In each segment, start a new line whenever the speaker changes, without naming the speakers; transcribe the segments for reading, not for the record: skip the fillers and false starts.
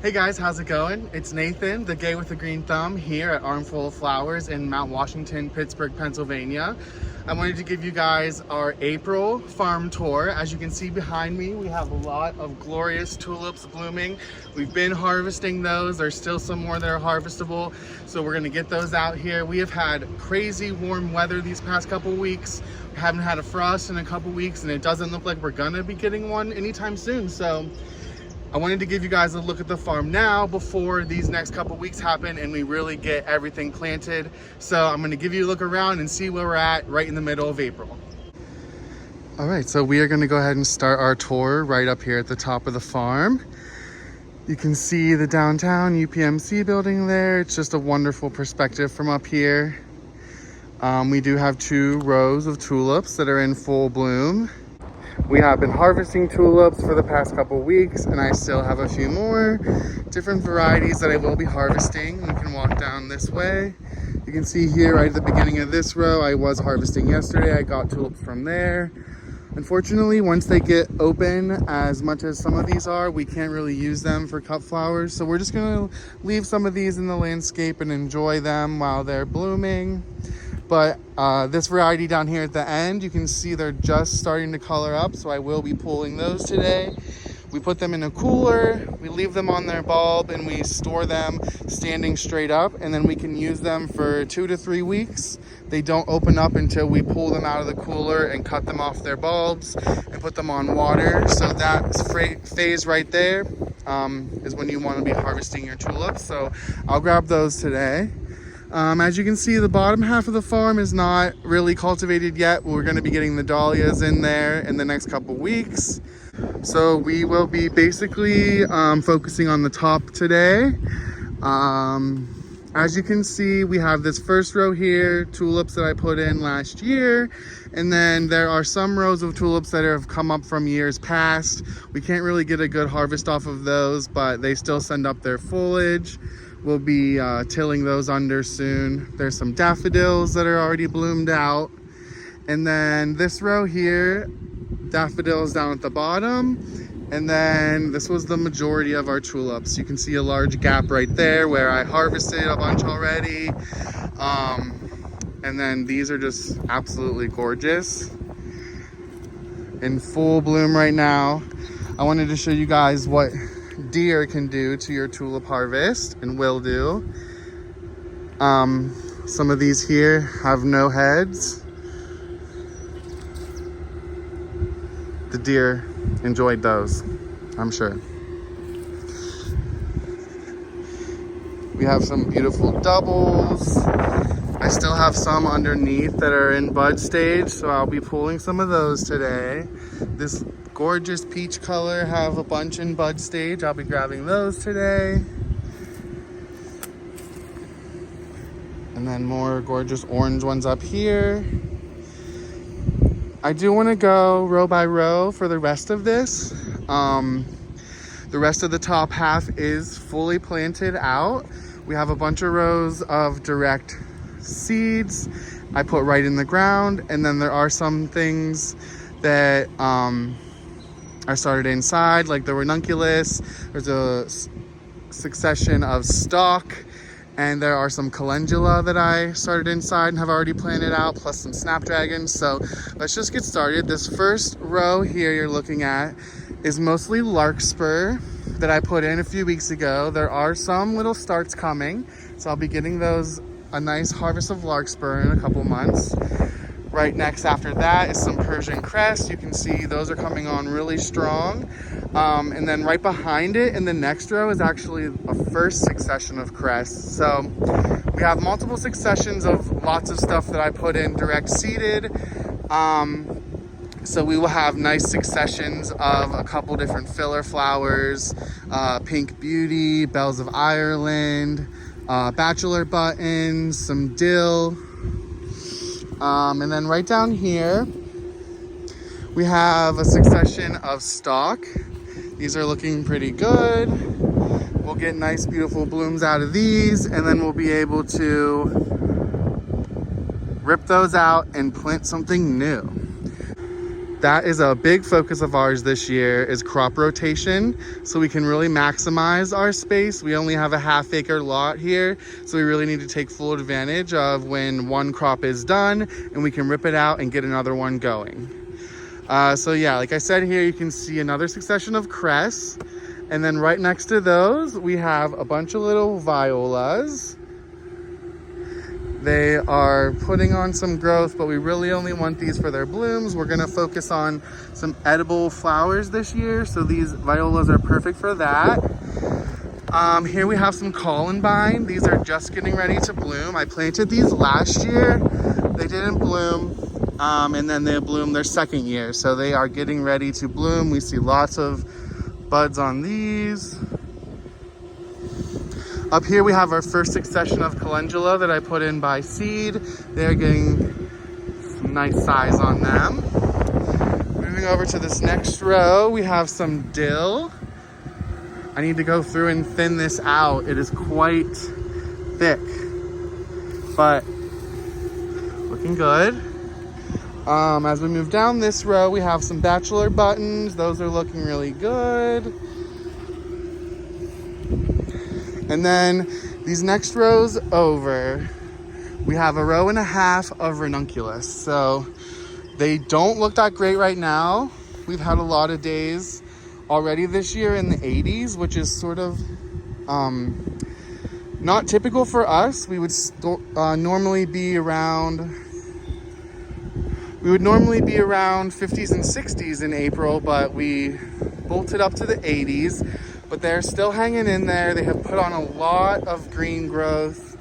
Hey guys, how's it going? It's Nathan, the gay with the green thumb, here at Armful of Flowers in Mount Washington, Pittsburgh, Pennsylvania. I wanted to give you guys our April farm tour. As you can see behind me, we have a lot of glorious tulips blooming. We've been harvesting those. There's still some more that are harvestable, so we're gonna get those out here. We have had crazy warm weather these past couple weeks. We haven't had a frost in a couple weeks, and it doesn't look like we're gonna be getting one anytime soon. So I wanted to give you guys a look at the farm now before these next couple weeks happen and we really get everything planted. So I'm gonna give you a look around and see where we're at right in the middle of April. All right, so we are gonna go ahead and start our tour right up here at the top of the farm. You can see the downtown UPMC building there. It's just a wonderful perspective from up here. We do have 2 rows of tulips that are in full bloom. We have been harvesting tulips for the past couple weeks, and I still have a few more different varieties that I will be harvesting. We can walk down this way. You can see here right at the beginning of this row, I was harvesting yesterday. I got tulips from there. Unfortunately, once they get open, as much as some of these are, we can't really use them for cut flowers. So we're just gonna leave some of these in the landscape and enjoy them while they're blooming. But this variety down here at the end, you can see they're just starting to color up, so I will be pulling those today. We put them in a cooler, we leave them on their bulb, and we store them standing straight up, and then we can use them for 2 to 3 weeks. They don't open up until we pull them out of the cooler and cut them off their bulbs and put them on water. So that phase right there is when you want to be harvesting your tulips. So I'll grab those today. As you can see, the bottom half of the farm is not really cultivated yet. We're going to be getting the dahlias in there in the next couple weeks. So we will be basically focusing on the top today. As you can see, we have this first row here, tulips that I put in last year. And then there are some rows of tulips that have come up from years past. We can't really get a good harvest off of those, but they still send up their foliage. We'll be tilling those under soon. There's some daffodils that are already bloomed out. And then this row here, daffodils down at the bottom. And then this was the majority of our tulips. You can see a large gap right there where I harvested a bunch already. And then these are just absolutely gorgeous. In full bloom right now. I wanted to show you guys what deer can do to your tulip harvest, and will do. Some of these here have no heads. The deer enjoyed those, I'm sure. We have some beautiful doubles. I still have some underneath that are in bud stage, so I'll be pulling some of those today. This gorgeous peach color have a bunch in bud stage. I'll be grabbing those today. And then more gorgeous orange ones up here. I do want to go row by row for the rest of this. The rest of the top half is fully planted out. We have a bunch of rows of direct seeds I put right in the ground, and then there are some things that I started inside, like the ranunculus. There's a succession of stalk, and there are some calendula that I started inside and have already planted out, plus some snapdragons. So let's just get started. This first row here you're looking at is mostly larkspur that I put in a few weeks ago. There are some little starts coming, so I'll be getting those a nice harvest of larkspur in a couple months. Right next after that is some Persian cress. You can see those are coming on really strong. And then right behind it in the next row is actually a first succession of cress. So we have multiple successions of lots of stuff that I put in direct seeded. So we will have nice successions of a couple different filler flowers, Pink Beauty, Bells of Ireland, bachelor buttons, some dill. And then right down here, we have a succession of stalk. These are looking pretty good. We'll get nice, beautiful blooms out of these, and then we'll be able to rip those out and plant something new. That is a big focus of ours this year, is crop rotation, so we can really maximize our space. We only have a half-acre lot here, so we really need to take full advantage of when one crop is done and we can rip it out and get another one going. So yeah, like I said, here you can see another succession of cress, and then right next to those we have a bunch of little violas. They are putting on some growth, but we really only want these for their blooms. We're gonna focus on some edible flowers this year, so these violas are perfect for that. Here we have some columbine. These are just getting ready to bloom. I planted these last year. They didn't bloom, and then they bloomed their second year, so they are getting ready to bloom. We see lots of buds on these. Up here we have our first succession of calendula that I put in by seed. They're getting some nice size on them. Moving over to this next row, we have some dill. I need to go through and thin this out. It is quite thick, but looking good. As we move down this row, we have some bachelor buttons. Those are looking really good. And then these next rows over, we have a row and a half of ranunculus. So they don't look that great right now. We've had a lot of days already this year in the 80s, which is sort of not typical for us. We would normally be around 50s and 60s in April, but we bolted up to the 80s. But they're still hanging in there. They have put on a lot of green growth.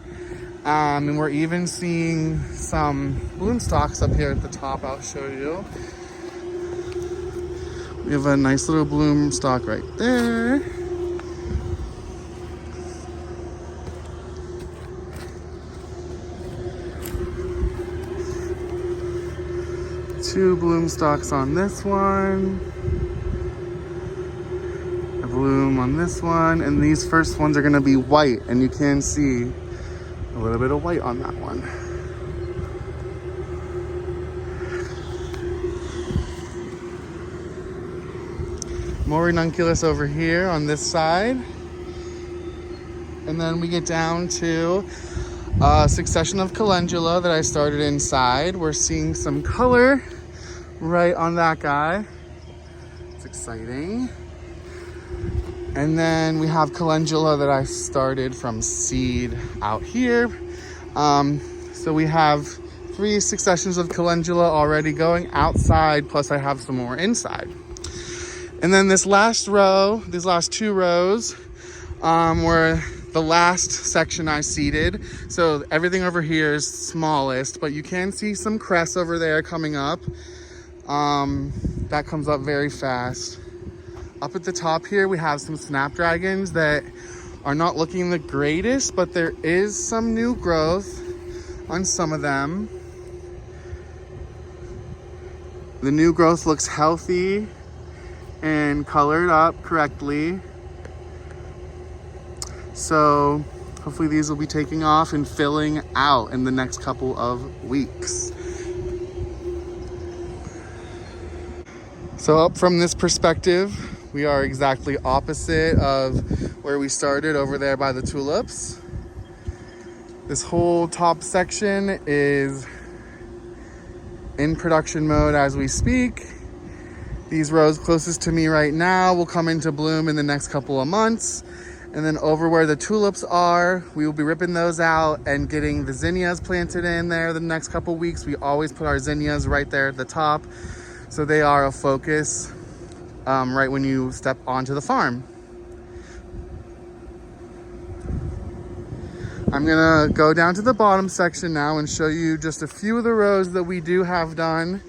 And we're even seeing some bloom stalks up here at the top. I'll show you. We have a nice little bloom stalk right there. Two bloom stalks on this one. Bloom on this one, and these first ones are going to be white, and you can see a little bit of white on that one. More ranunculus over here on this side, and then we get down to a succession of calendula that I started inside. We're seeing some color right on that guy. It's exciting. And then we have calendula that I started from seed out here. So we have 3 successions of calendula already going outside, plus I have some more inside. And then this last row, these last 2 rows, were the last section I seeded. So everything over here is smallest, but you can see some cress over there coming up. That comes up very fast. Up at the top here, we have some snapdragons that are not looking the greatest, but there is some new growth on some of them. The new growth looks healthy and colored up correctly. So hopefully these will be taking off and filling out in the next couple of weeks. So up from this perspective, we are exactly opposite of where we started over there by the tulips. This whole top section is in production mode as we speak. These rows closest to me right now will come into bloom in the next couple of months. And then over where the tulips are, we will be ripping those out and getting the zinnias planted in there the next couple weeks. We always put our zinnias right there at the top, so they are a focus right when you step onto the farm. I'm gonna go down to the bottom section now and show you just a few of the rows that we do have done.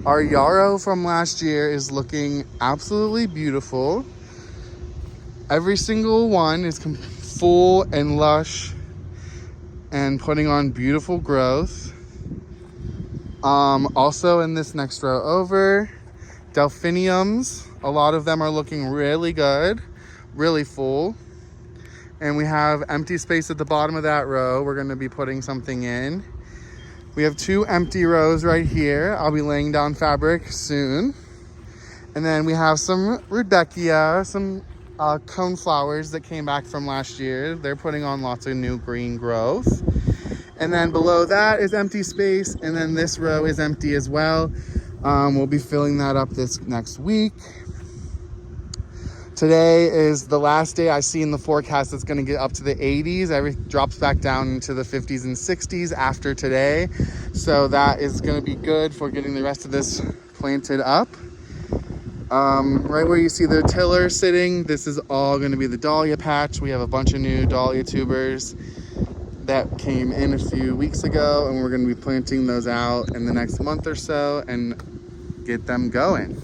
Our yarrow from last year is looking absolutely beautiful. Every single one is full and lush and putting on beautiful growth. Also in this next row over, delphiniums, a lot of them are looking really good, really full. And we have empty space at the bottom of that row. We're going to be putting something in. We have 2 empty rows right here. I'll be laying down fabric soon. And then we have some rudbeckia, some cone flowers that came back from last year. They're putting on lots of new green growth. And then below that is empty space. And then this row is empty as well. We'll be filling that up this next week. Today is the last day I see in the forecast it's going to get up to the 80s. Everything drops back down into the 50s and 60s after today. So that is going to be good for getting the rest of this planted up. Right where you see the tiller sitting, this is all going to be the dahlia patch. We have a bunch of new dahlia tubers that came in a few weeks ago, and we're going to be planting those out in the next month or so and get them going.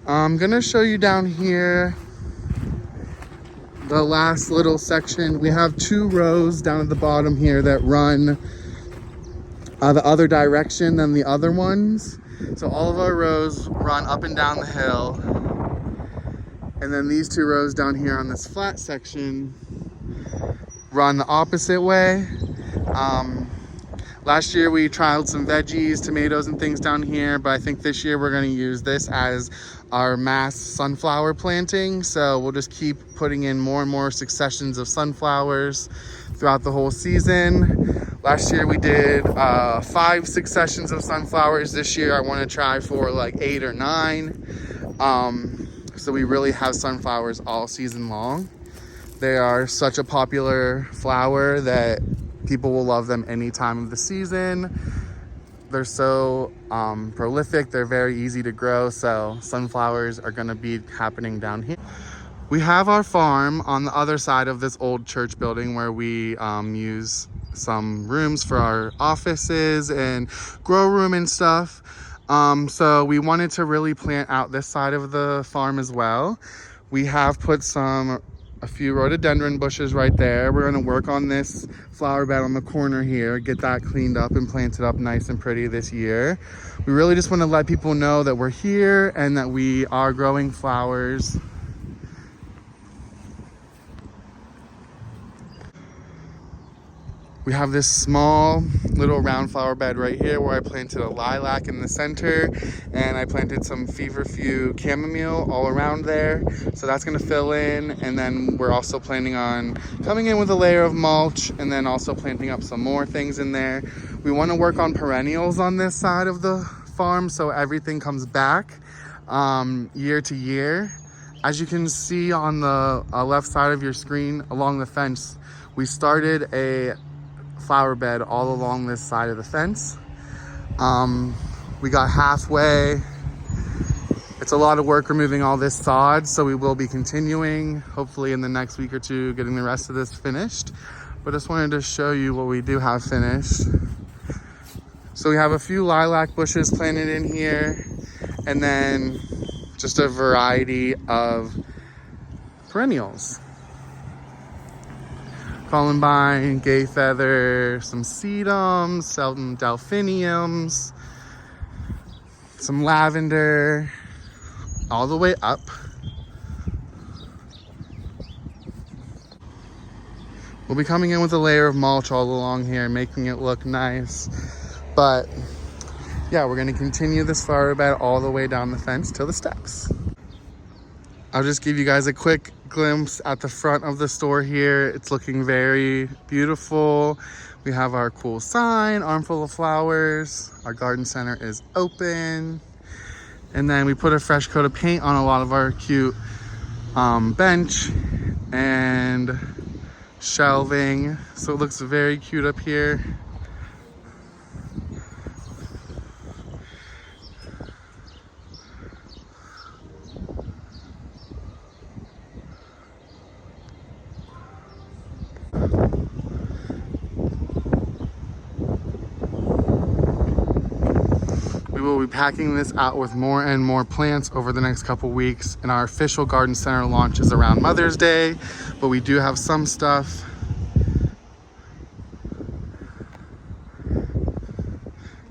I'm going to show you down here the last little section. We have 2 rows down at the bottom here that run the other direction than the other ones. So all of our rows run up and down the hill. And then these 2 rows down here on this flat section run the opposite way. Last year we trialed some veggies, tomatoes and things down here, but I think this year we're going to use this as our mass sunflower planting. So we'll just keep putting in more and more successions of sunflowers throughout the whole season. Last year we did 5 successions of sunflowers. This year I want to try for like 8 or 9. So we really have sunflowers all season long. They are such a popular flower that people will love them any time of the season. They're so prolific, they're very easy to grow, so sunflowers are gonna be happening down here. We have our farm on the other side of this old church building where we use some rooms for our offices and grow room and stuff. So we wanted to really plant out this side of the farm as well. We have put a few rhododendron bushes right there. We're gonna work on this flower bed on the corner here, get that cleaned up and planted up nice and pretty this year. We really just wanna let people know that we're here and that we are growing flowers. We have this small little round flower bed right here where I planted a lilac in the center, and I planted some feverfew chamomile all around there. So that's gonna fill in, and then we're also planning on coming in with a layer of mulch and then also planting up some more things in there. We wanna work on perennials on this side of the farm so everything comes back year to year. As you can see on the left side of your screen along the fence, we started a flower bed all along this side of the fence. We got halfway. It's a lot of work removing all this sod, so we will be continuing, hopefully in the next week or 2, getting the rest of this finished. But just wanted to show you what we do have finished. So we have a few lilac bushes planted in here, and then just a variety of perennials. Columbine, gay feather, some sedums, some delphiniums, some lavender, all the way up. We'll be coming in with a layer of mulch all along here, making it look nice. But yeah, we're gonna continue this flower bed all the way down the fence to the steps. I'll just give you guys a quick glimpse at the front of the store here. It's looking very beautiful. We have our cool sign, Armful of Flowers. Our garden center is open. And then we put a fresh coat of paint on a lot of our cute bench and shelving. So it looks very cute up here. We will be packing this out with more and more plants over the next couple weeks, and our official garden center launch is around Mother's Day, but we do have some stuff.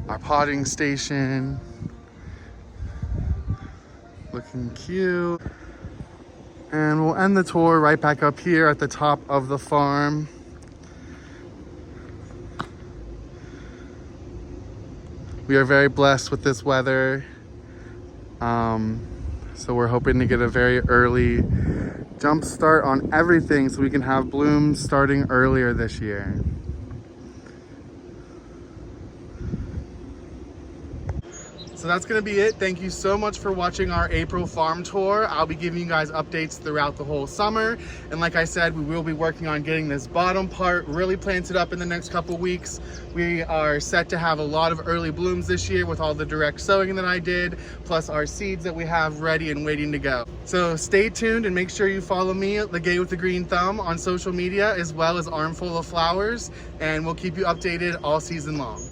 Our potting station, looking cute. And we'll end the tour right back up here at the top of the farm. We are very blessed with this weather. So we're hoping to get a very early jump start on everything so we can have blooms starting earlier this year. So that's gonna be it. Thank you so much for watching our April farm tour. I'll be giving you guys updates throughout the whole summer. And like I said, we will be working on getting this bottom part really planted up in the next couple weeks. We are set to have a lot of early blooms this year with all the direct sowing that I did, plus our seeds that we have ready and waiting to go. So stay tuned and make sure you follow me, the Gay with the Green Thumb, on social media, as well as Armful of Flowers, and we'll keep you updated all season long.